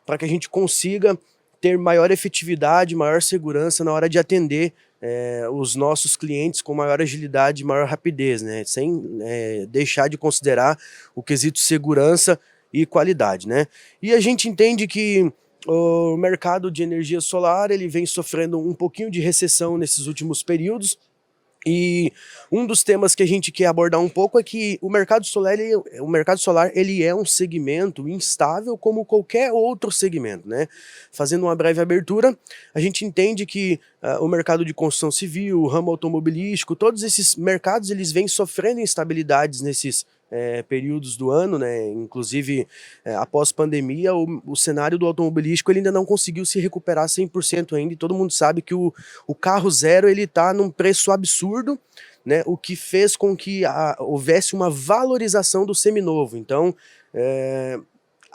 para que a gente consiga ter maior efetividade, maior segurança na hora de atender os nossos clientes com maior agilidade e maior rapidez, né? Sem deixar de considerar o quesito segurança e qualidade, né? E a gente entende que o mercado de energia solar ele vem sofrendo um pouquinho de recessão nesses últimos períodos, e um dos temas que a gente quer abordar um pouco é que o mercado solar ele é um segmento instável como qualquer outro segmento, né? Fazendo uma breve abertura, a gente entende que o mercado de construção civil, o ramo automobilístico, todos esses mercados eles vêm sofrendo instabilidades nesses períodos do ano, né? Inclusive após pandemia, o cenário do automobilístico ele ainda não conseguiu se recuperar 100% ainda, e todo mundo sabe que o carro zero ele está num preço absurdo, né? O que fez com que houvesse uma valorização do seminovo. Então,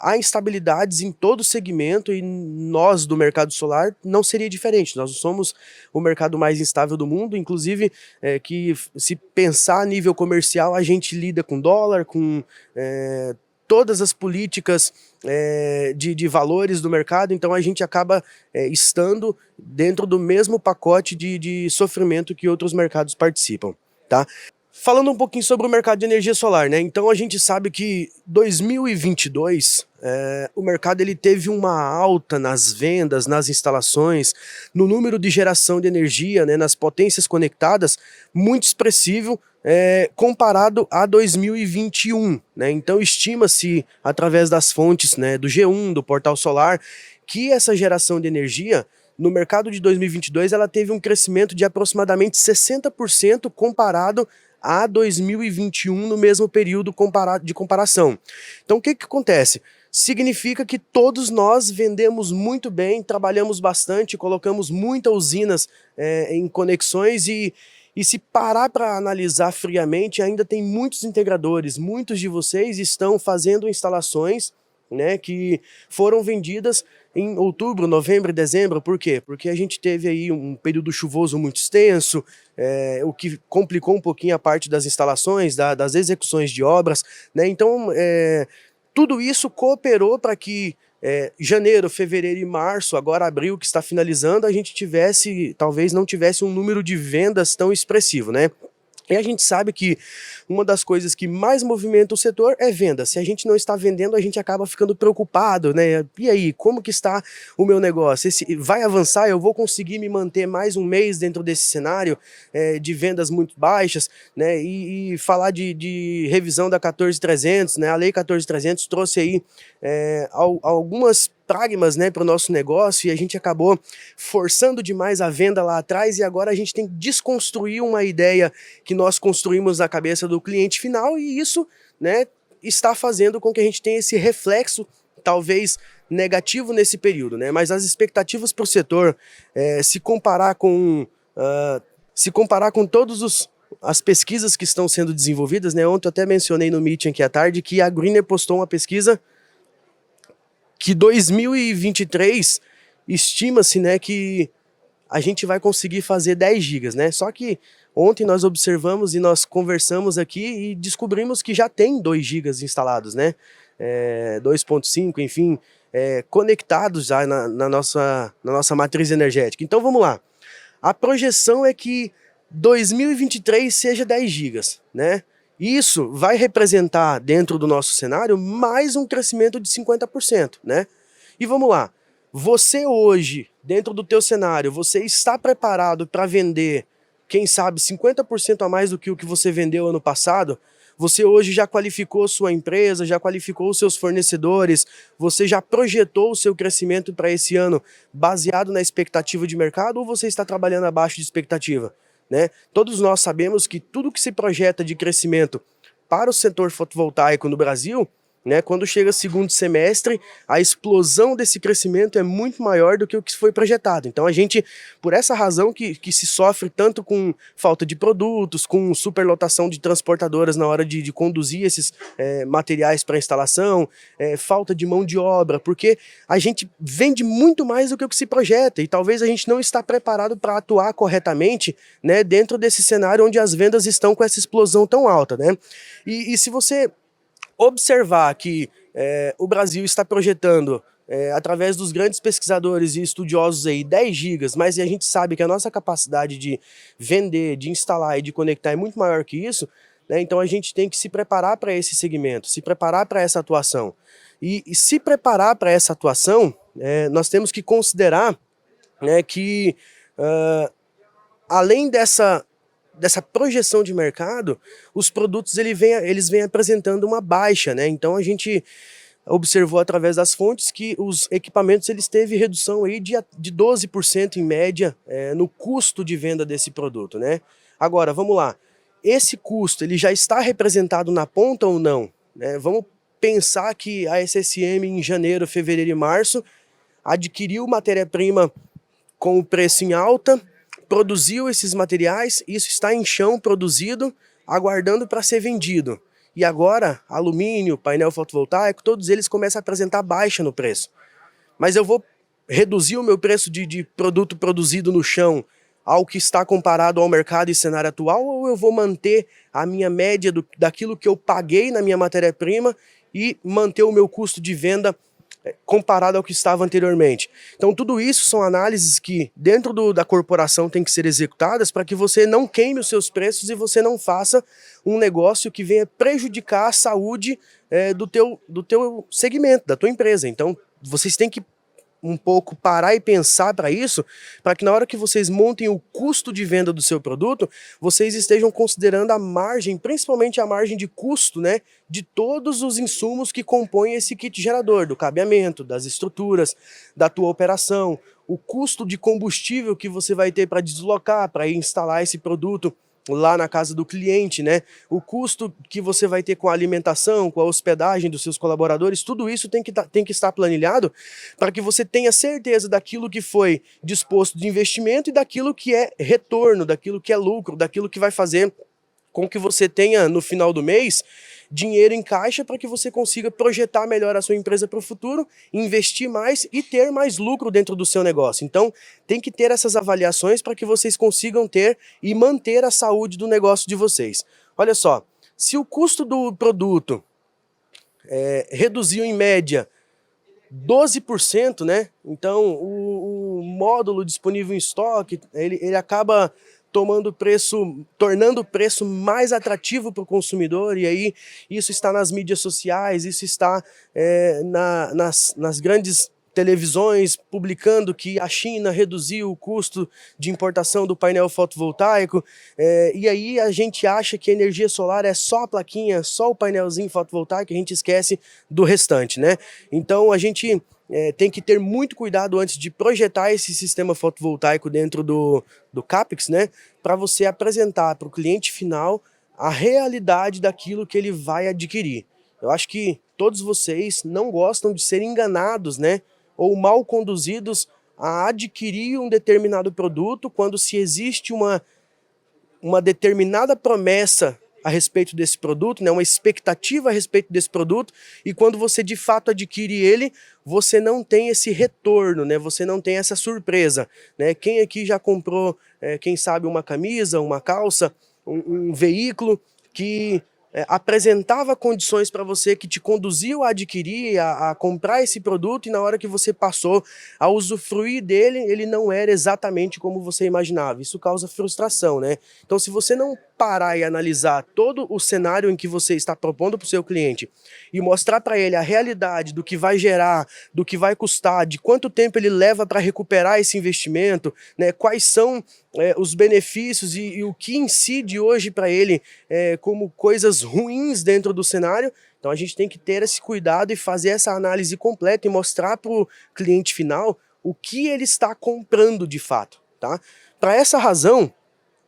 há instabilidades em todo o segmento e nós do mercado solar não seria diferente. Nós somos o mercado mais instável do mundo, inclusive que se pensar a nível comercial, a gente lida com dólar, com todas as políticas de valores do mercado, então a gente acaba estando dentro do mesmo pacote de sofrimento que outros mercados participam, tá? Falando um pouquinho sobre o mercado de energia solar, né? Então a gente sabe que 2022 o mercado ele teve uma alta nas vendas, nas instalações, no número de geração de energia, né, nas potências conectadas, muito expressivo comparado a 2021, né? Então estima-se através das fontes, né, do G1, do Portal Solar, que essa geração de energia no mercado de 2022 ela teve um crescimento de aproximadamente 60% comparado a 2021 no mesmo período de comparação. Então o que acontece? Significa que todos nós vendemos muito bem, trabalhamos bastante, colocamos muitas usinas em conexões e se parar para analisar friamente, ainda tem muitos integradores, muitos de vocês estão fazendo instalações, né, que foram vendidas em outubro, novembro e dezembro. Por quê? Porque a gente teve aí um período chuvoso muito extenso, o que complicou um pouquinho a parte das instalações, das execuções de obras, né? Então, tudo isso cooperou para que janeiro, fevereiro e março, agora abril que está finalizando, a gente talvez não tivesse um número de vendas tão expressivo, né? E a gente sabe que uma das coisas que mais movimenta o setor é venda. Se a gente não está vendendo, a gente acaba ficando preocupado, né? E aí, como que está o meu negócio? Vai avançar? Eu vou conseguir me manter mais um mês dentro desse cenário de vendas muito baixas, né? E falar de revisão da 14.300, né? A lei 14.300 trouxe aí algumas pragmas, né, para o nosso negócio, e a gente acabou forçando demais a venda lá atrás, e agora a gente tem que desconstruir uma ideia que nós construímos na cabeça do cliente final, e isso, né, está fazendo com que a gente tenha esse reflexo, talvez negativo nesse período, né? Mas as expectativas para o setor, se comparar com todos as pesquisas que estão sendo desenvolvidas, né? Ontem eu até mencionei no meeting aqui à tarde que a Greener postou uma pesquisa que 2023 estima-se, né, que a gente vai conseguir fazer 10 gigas, né? Só que ontem nós observamos e nós conversamos aqui e descobrimos que já tem 2 gigas instalados, né? 2.5, enfim, conectados já na nossa matriz energética. Então vamos lá. A projeção é que 2023 seja 10 gigas, né? Isso vai representar, dentro do nosso cenário, mais um crescimento de 50%, né? E vamos lá, você hoje, dentro do teu cenário, você está preparado para vender, quem sabe, 50% a mais do que o que você vendeu ano passado? Você hoje já qualificou sua empresa, já qualificou os seus fornecedores, você já projetou o seu crescimento para esse ano baseado na expectativa de mercado, ou você está trabalhando abaixo de expectativa? Né? Todos nós sabemos que tudo que se projeta de crescimento para o setor fotovoltaico no Brasil, né, quando chega segundo semestre, a explosão desse crescimento é muito maior do que o que foi projetado. Então a gente, por essa razão que se sofre tanto com falta de produtos, com superlotação de transportadoras na hora de conduzir esses materiais para instalação, falta de mão de obra, porque a gente vende muito mais do que o que se projeta, e talvez a gente não está preparado para atuar corretamente, né, dentro desse cenário onde as vendas estão com essa explosão tão alta, né? E se você observar que o Brasil está projetando através dos grandes pesquisadores e estudiosos aí, 10 gigas, mas a gente sabe que a nossa capacidade de vender, de instalar e de conectar é muito maior que isso, né? Então a gente tem que se preparar para esse segmento, se preparar para essa atuação. E se preparar para essa atuação, nós temos que considerar, né, que além dessa projeção de mercado, os produtos eles vêm apresentando uma baixa, né? Então a gente observou através das fontes que os equipamentos eles teve redução aí de 12% em média no custo de venda desse produto, né? Agora, vamos lá, esse custo ele já está representado na ponta ou não? Vamos pensar que a SSM em janeiro, fevereiro e março adquiriu matéria-prima com o preço em alta, produziu esses materiais, isso está em chão produzido, aguardando para ser vendido. E agora, alumínio, painel fotovoltaico, todos eles começam a apresentar baixa no preço. Mas eu vou reduzir o meu preço de produto produzido no chão ao que está comparado ao mercado e cenário atual, ou eu vou manter a minha média daquilo que eu paguei na minha matéria-prima e manter o meu custo de venda comparado ao que estava anteriormente? Então tudo isso são análises que dentro da corporação tem que ser executadas para que você não queime os seus preços e você não faça um negócio que venha prejudicar a saúde do teu segmento, da tua empresa. Então vocês têm que um pouco parar e pensar para isso, para que na hora que vocês montem o custo de venda do seu produto, vocês estejam considerando a margem, principalmente a margem de custo, né, de todos os insumos que compõem esse kit gerador, do cabeamento, das estruturas, da tua operação, o custo de combustível que você vai ter para deslocar, para instalar esse produto lá na casa do cliente, né? O custo que você vai ter com a alimentação, com a hospedagem dos seus colaboradores, tudo isso tem que estar planilhado para que você tenha certeza daquilo que foi disposto de investimento e daquilo que é retorno, daquilo que é lucro, daquilo que vai fazer com que você tenha no final do mês dinheiro em caixa para que você consiga projetar melhor a sua empresa para o futuro, investir mais e ter mais lucro dentro do seu negócio. Então, tem que ter essas avaliações para que vocês consigam ter e manter a saúde do negócio de vocês. Olha só, se o custo do produto reduziu em média 12%, né? Então, o módulo disponível em estoque, ele acaba tornando o preço mais atrativo para o consumidor, e aí isso está nas mídias sociais, isso está nas grandes televisões publicando que a China reduziu o custo de importação do painel fotovoltaico, e aí a gente acha que a energia solar é só a plaquinha, só o painelzinho fotovoltaico, a gente esquece do restante, né? Então a gente tem que ter muito cuidado antes de projetar esse sistema fotovoltaico dentro do CAPEX, né, para você apresentar para o cliente final a realidade daquilo que ele vai adquirir. Eu acho que todos vocês não gostam de ser enganados, né, ou mal conduzidos a adquirir um determinado produto quando se existe uma determinada promessa a respeito desse produto, né, uma expectativa a respeito desse produto, e quando você de fato adquire ele, você não tem esse retorno, né, você não tem essa surpresa, né? Quem aqui já comprou, quem sabe, uma camisa, uma calça, um veículo que apresentava condições para você, que te conduziu a adquirir, a comprar esse produto, e na hora que você passou a usufruir dele, ele não era exatamente como você imaginava. Isso causa frustração, né? Então, se você não parar e analisar todo o cenário em que você está propondo para o seu cliente e mostrar para ele a realidade do que vai gerar, do que vai custar, de quanto tempo ele leva para recuperar esse investimento, né, quais são os benefícios e o que incide hoje para ele como coisas ruins dentro do cenário, então a gente tem que ter esse cuidado e fazer essa análise completa e mostrar para o cliente final o que ele está comprando de fato, tá? Para essa razão,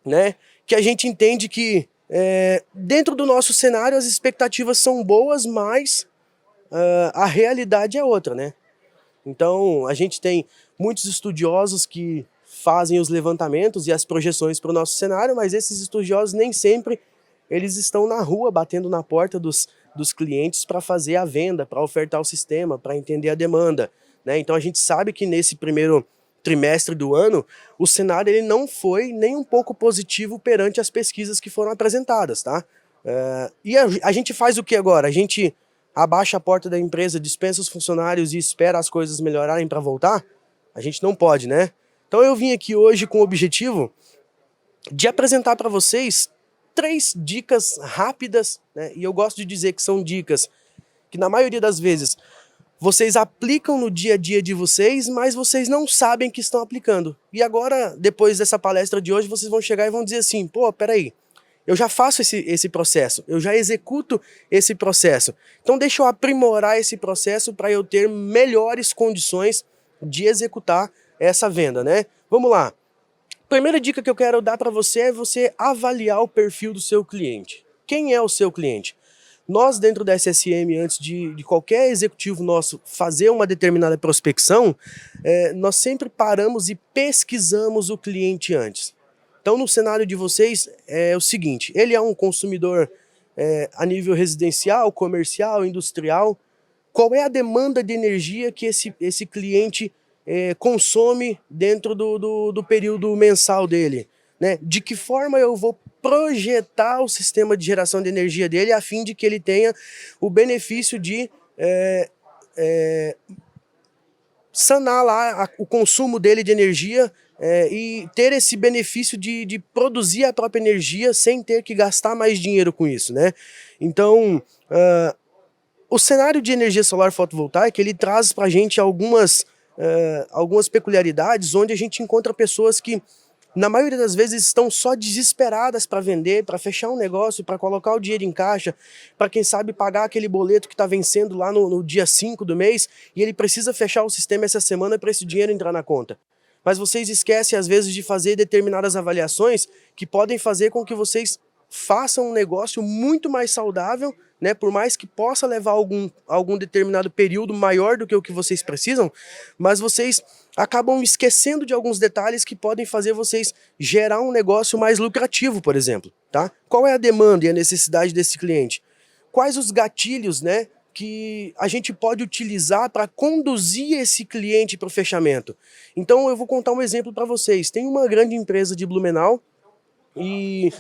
né, que a gente entende que dentro do nosso cenário as expectativas são boas, mas a realidade é outra, né? Então a gente tem muitos estudiosos que fazem os levantamentos e as projeções para o nosso cenário, mas esses estudiosos nem sempre eles estão na rua batendo na porta dos clientes para fazer a venda, para ofertar o sistema, para entender a demanda, né? Então a gente sabe que nesse primeiro trimestre do ano, o cenário ele não foi nem um pouco positivo perante as pesquisas que foram apresentadas, tá? E a gente faz o que agora? A gente abaixa a porta da empresa, dispensa os funcionários e espera as coisas melhorarem para voltar? A gente não pode, né? Então eu vim aqui hoje com o objetivo de apresentar para vocês 3 dicas rápidas, né? E eu gosto de dizer que são dicas que na maioria das vezes vocês aplicam no dia a dia de vocês, mas vocês não sabem que estão aplicando. E agora, depois dessa palestra de hoje, vocês vão chegar e vão dizer assim, pô, peraí, eu já faço esse processo, eu já executo esse processo. Então deixa eu aprimorar esse processo para eu ter melhores condições de executar essa venda, né? Vamos lá. Primeira dica que eu quero dar para você é você avaliar o perfil do seu cliente. Quem é o seu cliente? Nós, dentro da SSM, antes de qualquer executivo nosso fazer uma determinada prospecção, nós sempre paramos e pesquisamos o cliente antes. Então, no cenário de vocês, é o seguinte, ele é um consumidor a nível residencial, comercial, industrial. Qual é a demanda de energia que esse cliente consome dentro do período mensal dele? Né? De que forma eu vou projetar o sistema de geração de energia dele a fim de que ele tenha o benefício de sanar lá o consumo dele de energia e ter esse benefício de produzir a própria energia sem ter que gastar mais dinheiro com isso, né? Então, o cenário de energia solar fotovoltaica, ele traz para a gente algumas peculiaridades onde a gente encontra pessoas que na maioria das vezes estão só desesperadas para vender, para fechar um negócio, para colocar o dinheiro em caixa, para quem sabe pagar aquele boleto que está vencendo lá no dia 5 do mês e ele precisa fechar o sistema essa semana para esse dinheiro entrar na conta. Mas vocês esquecem às vezes de fazer determinadas avaliações que podem fazer com que vocês façam um negócio muito mais saudável, né? Por mais que possa levar algum determinado período maior do que o que vocês precisam, mas vocês acabam esquecendo de alguns detalhes que podem fazer vocês gerar um negócio mais lucrativo, por exemplo, tá? Qual é a demanda e a necessidade desse cliente? Quais os gatilhos, né, que a gente pode utilizar para conduzir esse cliente para o fechamento? Então eu vou contar um exemplo para vocês. Tem uma grande empresa de Blumenau e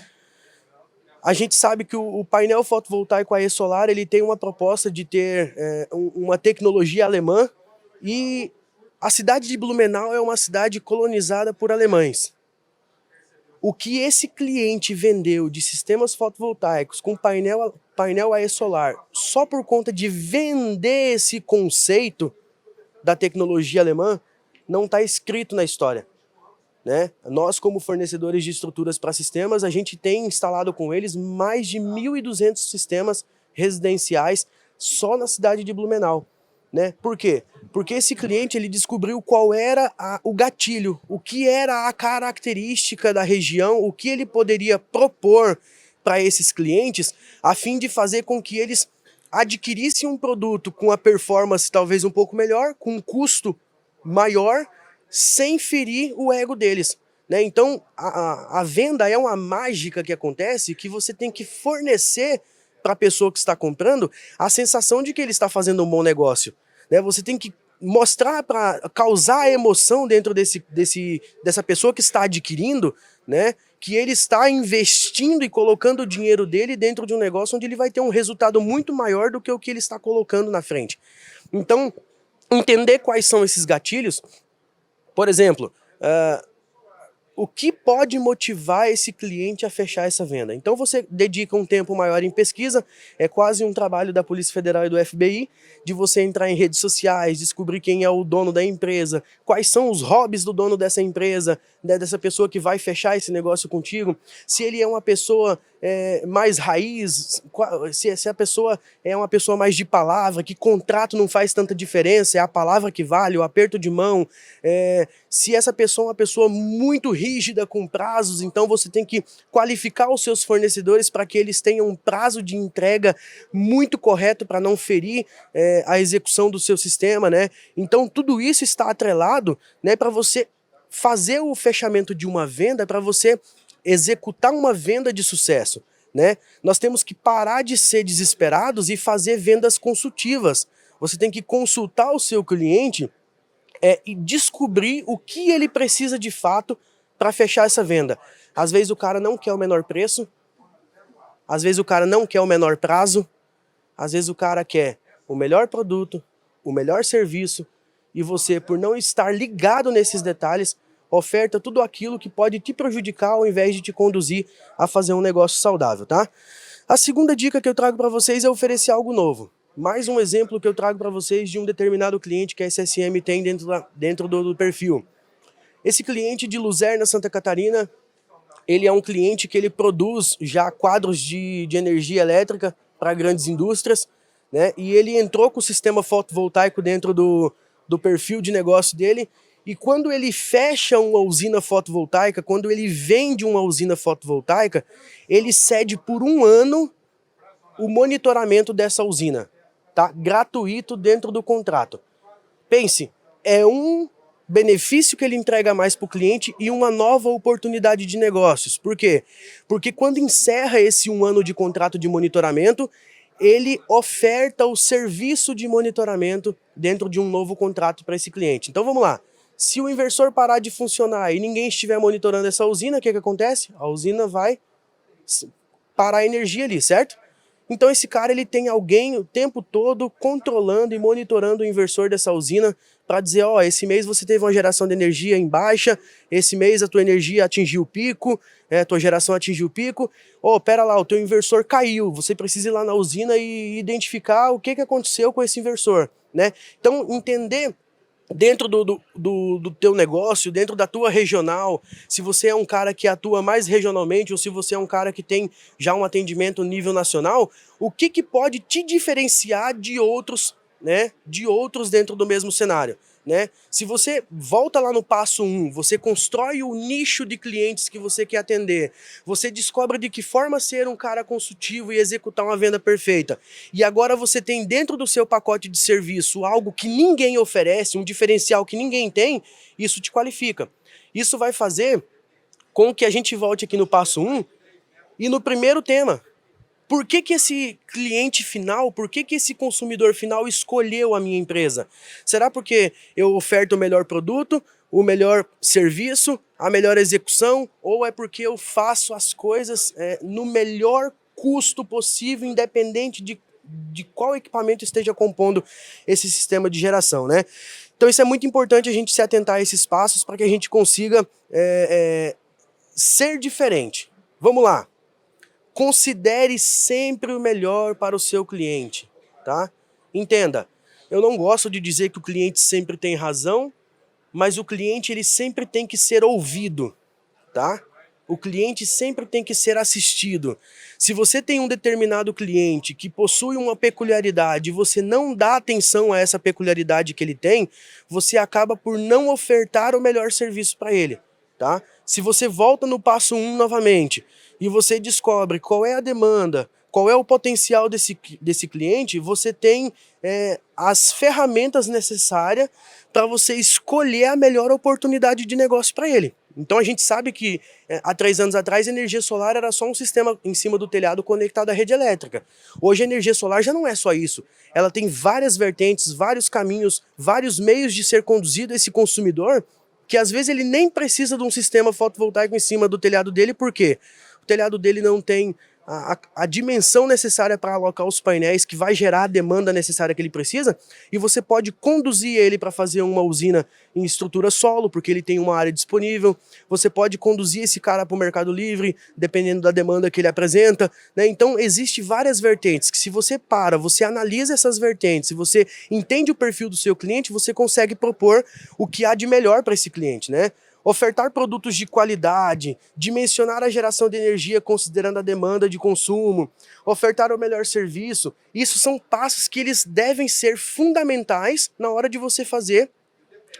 a gente sabe que o painel fotovoltaico AE Solar ele tem uma proposta de ter uma tecnologia alemã e a cidade de Blumenau é uma cidade colonizada por alemães. O que esse cliente vendeu de sistemas fotovoltaicos com painel AE Solar só por conta de vender esse conceito da tecnologia alemã não está escrito na história. Né? Nós, como fornecedores de estruturas para sistemas, a gente tem instalado com eles mais de 1.200 sistemas residenciais só na cidade de Blumenau. Né? Por quê? Porque esse cliente ele descobriu qual era o gatilho, o que era a característica da região, o que ele poderia propor para esses clientes, a fim de fazer com que eles adquirissem um produto com a performance talvez um pouco melhor, com um custo maior, sem ferir o ego deles. Né? Então, a venda é uma mágica que acontece que você tem que fornecer para a pessoa que está comprando a sensação de que ele está fazendo um bom negócio. Né? Você tem que mostrar para causar a emoção dentro dessa pessoa que está adquirindo, né? Que ele está investindo e colocando o dinheiro dele dentro de um negócio onde ele vai ter um resultado muito maior do que o que ele está colocando na frente. Então, entender quais são esses gatilhos. Por exemplo, o que pode motivar esse cliente a fechar essa venda? Então você dedica um tempo maior em pesquisa, é quase um trabalho da Polícia Federal e do FBI, de você entrar em redes sociais, descobrir quem é o dono da empresa, quais são os hobbies do dono dessa empresa, né, dessa pessoa que vai fechar esse negócio contigo, se ele é uma pessoa mais raiz, se a pessoa é uma pessoa mais de palavra, que contrato não faz tanta diferença, é a palavra que vale, o aperto de mão, se essa pessoa é uma pessoa muito rígida com prazos, então você tem que qualificar os seus fornecedores para que eles tenham um prazo de entrega muito correto para não ferir a execução do seu sistema, né? Então tudo isso está atrelado, né, para você fazer o fechamento de uma venda, para você executar uma venda de sucesso, né? Nós temos que parar de ser desesperados e fazer vendas consultivas. Você tem que consultar o seu cliente e descobrir o que ele precisa de fato para fechar essa venda. Às vezes o cara não quer o menor preço, às vezes o cara não quer o menor prazo, às vezes o cara quer o melhor produto, o melhor serviço, e você, por não estar ligado nesses detalhes, oferta tudo aquilo que pode te prejudicar ao invés de te conduzir a fazer um negócio saudável, tá? A segunda dica que eu trago para vocês é oferecer algo novo. Mais um exemplo que eu trago para vocês de um determinado cliente que a SSM tem dentro do perfil. Esse cliente de Luzerna, Santa Catarina, ele é um cliente que ele produz já quadros de energia elétrica para grandes indústrias, né? E ele entrou com o sistema fotovoltaico dentro do perfil de negócio dele, e quando ele fecha uma usina fotovoltaica, quando ele vende uma usina fotovoltaica, ele cede por 1 ano o monitoramento dessa usina, tá? Gratuito dentro do contrato. Pense, é um benefício que ele entrega mais para o cliente e uma nova oportunidade de negócios. Por quê? Porque quando encerra esse 1 ano de contrato de monitoramento, ele oferta o serviço de monitoramento dentro de um novo contrato para esse cliente. Então vamos lá. Se o inversor parar de funcionar e ninguém estiver monitorando essa usina, o que acontece? A usina vai parar a energia ali, certo? Então esse cara ele tem alguém o tempo todo controlando e monitorando o inversor dessa usina para dizer, ó, esse mês você teve uma geração de energia em baixa, esse mês a tua energia atingiu o pico, a tua geração atingiu o pico, ó, pera lá, o teu inversor caiu, você precisa ir lá na usina e identificar o que aconteceu com esse inversor, né? Então entender dentro do teu negócio, dentro da tua regional, se você é um cara que atua mais regionalmente ou se você é um cara que tem já um atendimento nível nacional, o que pode te diferenciar de outros, né, de outros dentro do mesmo cenário, né? Se você volta lá no passo 1, você constrói o nicho de clientes que você quer atender, você descobre de que forma ser um cara consultivo e executar uma venda perfeita, e agora você tem dentro do seu pacote de serviço algo que ninguém oferece, um diferencial que ninguém tem, isso te qualifica. Isso vai fazer com que a gente volte aqui no passo 1 e no primeiro tema. Por que esse cliente final, por que esse consumidor final escolheu a minha empresa? Será porque eu oferto o melhor produto, o melhor serviço, a melhor execução? Ou é porque eu faço as coisas no melhor custo possível, independente de qual equipamento esteja compondo esse sistema de geração, né? Então isso é muito importante a gente se atentar a esses passos para que a gente consiga ser diferente. Vamos lá. Considere sempre o melhor para o seu cliente, tá? Entenda, eu não gosto de dizer que o cliente sempre tem razão, mas o cliente ele sempre tem que ser ouvido, tá? O cliente sempre tem que ser assistido. Se você tem um determinado cliente que possui uma peculiaridade e você não dá atenção a essa peculiaridade que ele tem, você acaba por não ofertar o melhor serviço para ele, tá? Se você volta no passo 1 novamente e você descobre qual é a demanda, qual é o potencial desse cliente, você tem as ferramentas necessárias para você escolher a melhor oportunidade de negócio para ele. Então a gente sabe que há 3 anos atrás a energia solar era só um sistema em cima do telhado conectado à rede elétrica. Hoje a energia solar já não é só isso. Ela tem várias vertentes, vários caminhos, vários meios de ser conduzido a esse consumidor, que às vezes ele nem precisa de um sistema fotovoltaico em cima do telhado dele, por quê? O telhado dele não tem a dimensão necessária para alocar os painéis que vai gerar a demanda necessária que ele precisa, e você pode conduzir ele para fazer uma usina em estrutura solo, porque ele tem uma área disponível, você pode conduzir esse cara para o Mercado Livre, dependendo da demanda que ele apresenta, né? Então existe várias vertentes, que se você você analisa essas vertentes, se você entende o perfil do seu cliente, você consegue propor o que há de melhor para esse cliente, né? Ofertar produtos de qualidade, dimensionar a geração de energia considerando a demanda de consumo, ofertar o melhor serviço, isso são passos que eles devem ser fundamentais na hora de você fazer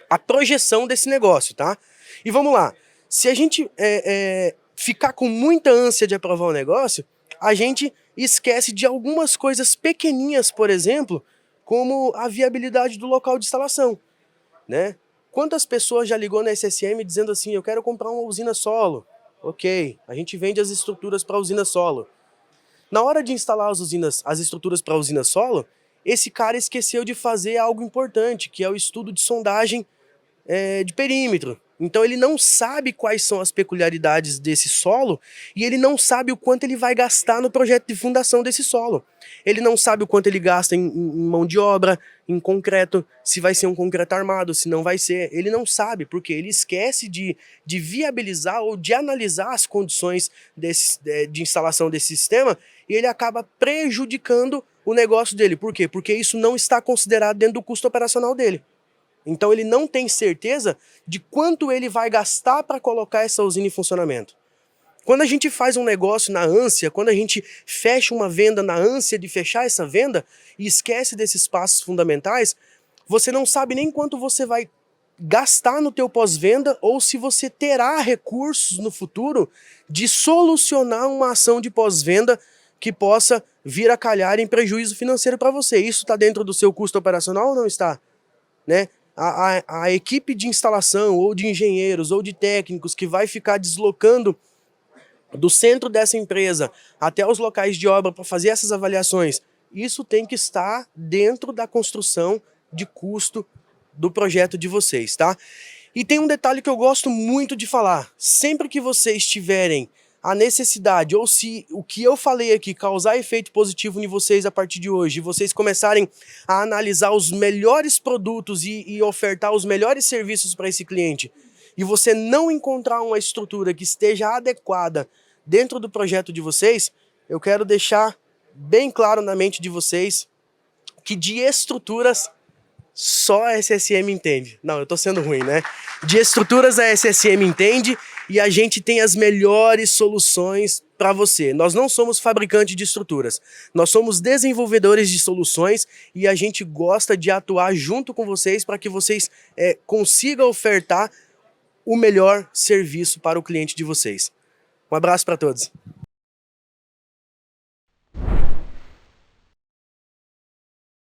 a projeção desse negócio, tá? E vamos lá, se a gente ficar com muita ânsia de aprovar o negócio, a gente esquece de algumas coisas pequeninhas, por exemplo, como a viabilidade do local de instalação, né? Quantas pessoas já ligou na SSM dizendo assim, eu quero comprar uma usina solo? Ok, a gente vende as estruturas para a usina solo. Na hora de instalar as estruturas para a usina solo, esse cara esqueceu de fazer algo importante, que é o estudo de sondagem de perímetro. Então ele não sabe quais são as peculiaridades desse solo e ele não sabe o quanto ele vai gastar no projeto de fundação desse solo. Ele não sabe o quanto ele gasta em mão de obra, em concreto, se vai ser um concreto armado, se não vai ser. Ele não sabe, porque ele esquece de viabilizar ou de analisar as condições de instalação desse sistema e ele acaba prejudicando o negócio dele. Por quê? Porque isso não está considerado dentro do custo operacional dele. Então ele não tem certeza de quanto ele vai gastar para colocar essa usina em funcionamento. Quando a gente faz um negócio na ânsia, quando a gente fecha uma venda na ânsia de fechar essa venda e esquece desses passos fundamentais, você não sabe nem quanto você vai gastar no teu pós-venda ou se você terá recursos no futuro de solucionar uma ação de pós-venda que possa vir a calhar em prejuízo financeiro para você. Isso está dentro do seu custo operacional ou não está? Né? A equipe de instalação, ou de engenheiros, ou de técnicos que vai ficar deslocando do centro dessa empresa até os locais de obra para fazer essas avaliações, isso tem que estar dentro da construção de custo do projeto de vocês, tá? E tem um detalhe que eu gosto muito de falar. Sempre que vocês tiverem a necessidade, ou se o que eu falei aqui causar efeito positivo em vocês a partir de hoje, e vocês começarem a analisar os melhores produtos e ofertar os melhores serviços para esse cliente, e você não encontrar uma estrutura que esteja adequada dentro do projeto de vocês, eu quero deixar bem claro na mente de vocês que de estruturas só a SSM entende. Não, eu tô sendo ruim, né? De estruturas a SSM entende e a gente tem as melhores soluções para você. Nós não somos fabricantes de estruturas, nós somos desenvolvedores de soluções e a gente gosta de atuar junto com vocês para que vocês consigam ofertar o melhor serviço para o cliente de vocês. Um abraço para todos.